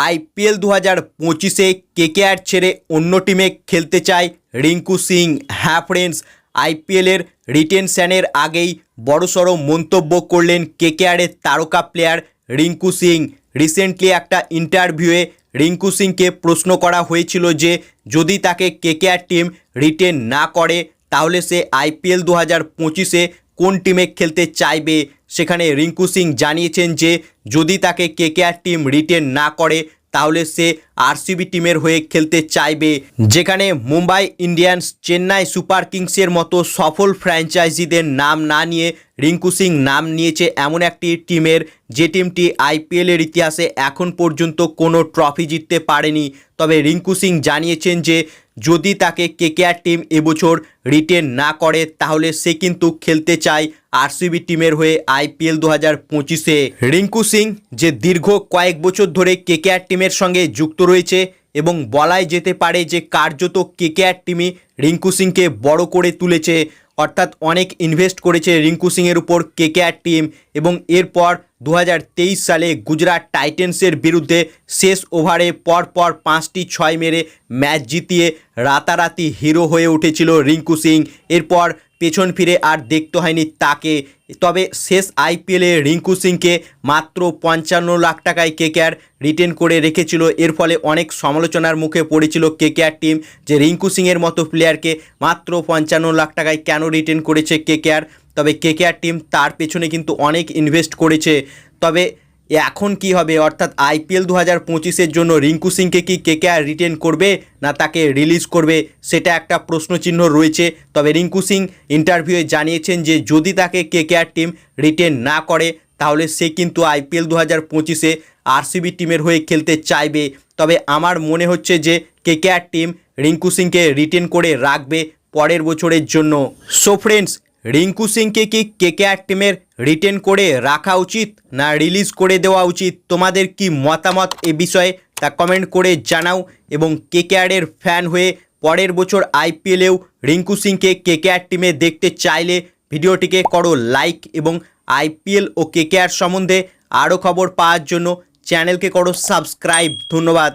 IPL 2025-এ KKR ছেড়ে অন্য টিমে খেলতে চায় রিঙ্কু সিং। হ্যাঁ ফ্রেন্ডস, আইপিএলের রিটেনশনের আগেই বড়সড় মন্তব্য করলেন কেকেআরের তারকা প্লেয়ার রিঙ্কু সিং। রিসেন্টলি একটা ইন্টারভিউয়ে রিঙ্কু সিংকে প্রশ্ন করা হয়েছিল যে যদি তাকে কেকেআর টিম রিটেন না করে তাহলে সে আইপিএল 2025-এ কোন টিমে খেলতে চাইবে। সেখানে রিঙ্কু সিং জানিয়েছেন যে যদি তাকে কেকেআর টিম রিটেন না করে তাহলে সে আরসিবি টিমের হয়ে খেলতে চাইবে, যেখানে মুম্বাই ইন্ডিয়ান্স, চেন্নাই সুপার কিংসের মতো সফল ফ্র্যাঞ্চাইজিদের নাম না নিয়ে রিঙ্কু সিং নাম নিয়েছে এমন একটি টিমের যে টিমটি আইপিএলের ইতিহাসে এখন পর্যন্ত কোনো ট্রফি জিততে পারেনি। তবে রিঙ্কু সিং জানিয়েছেন যে যদি তাকে কেকেআর টিম এবছর রিটেন না করে তাহলে সে কিন্তু খেলতে চায় আরসিবি টিমের হয়ে আইপিএল 2025-এ। রিঙ্কু সিং যে দীর্ঘ কয়েক বছর ধরে কেকেআর টিমের সঙ্গে যুক্ত রয়েছে এবং বলাই যেতে পারে যে কার্যত কেকেআর টিমই রিঙ্কু সিংকে বড় করে তুলেছে, অর্থাৎ অনেক ইনভেস্ট করেছে রিঙ্কু সিংয়ের উপর কেকেআর টিম। এবং এরপর 2023 সালে গুজরাট টাইটেন্সের বিরুদ্ধে শেষ ওভারে পরপর 5টি 6 মেরে ম্যাচ জিতিয়ে রাতারাতি হিরো হয়ে উঠেছিল রিঙ্কু সিং। এরপর পেছন ফিরে আর দেখতে হয়নি তাকে। তবে শেষ আইপিএলে রিঙ্কু সিংকে মাত্র 55 লাখ টাকায় কেকেআর রিটেন করে রেখেছিল। এর ফলে অনেক সমালোচনার মুখে পড়েছিল কেকেআর টিম যে রিঙ্কু সিংয়ের মতো প্লেয়ারকে মাত্র 55 লাখ টাকায় কেন রিটেন করেছে কেকেআর। তবে কেকেআর টিম তার পেছনে কিন্তু অনেক ইনভেস্ট করেছে। তবে এখন কি হবে, অর্থাৎ আইপিএল 2025-এর জন্য রিঙ্কু সিংকে কি কেকেআর রিটেন করবে না তাকে রিলিজ করবে, সেটা একটা প্রশ্নচিহ্ন রয়েছে। তবে রিঙ্কু সিং ইন্টারভিউয়ে জানিয়েছেন যে যদি তাকে কেকেআর টিম রিটেন না করে তাহলে সে কিন্তু আইপিএল 2025-এ আরসিবি টিমের হয়ে খেলতে চাইবে। তবে আমার মনে হচ্ছে যে কেকেআর টিম রিঙ্কু সিংকে রিটেন করে রাখবে পরের বছরের জন্য। সো ফ্রেন্ডস, রিঙ্কু সিংকে কি কেকেআর টিমের রিটেন করে রাখা উচিত না রিলিজ করে দেওয়া উচিত? তোমাদের কি মতামত এ বিষয়ে তা কমেন্ট করে জানাও। এবং কেকেআরের ফ্যান হয়ে পরের বছর আইপিএলেও রিঙ্কু সিংকে কেকেআর টিমে দেখতে চাইলে ভিডিওটিকে করো লাইক এবং আইপিএল ও কেকেআর সম্বন্ধে আরও খবর পাওয়ার জন্য চ্যানেলকে করো সাবস্ক্রাইব। ধন্যবাদ।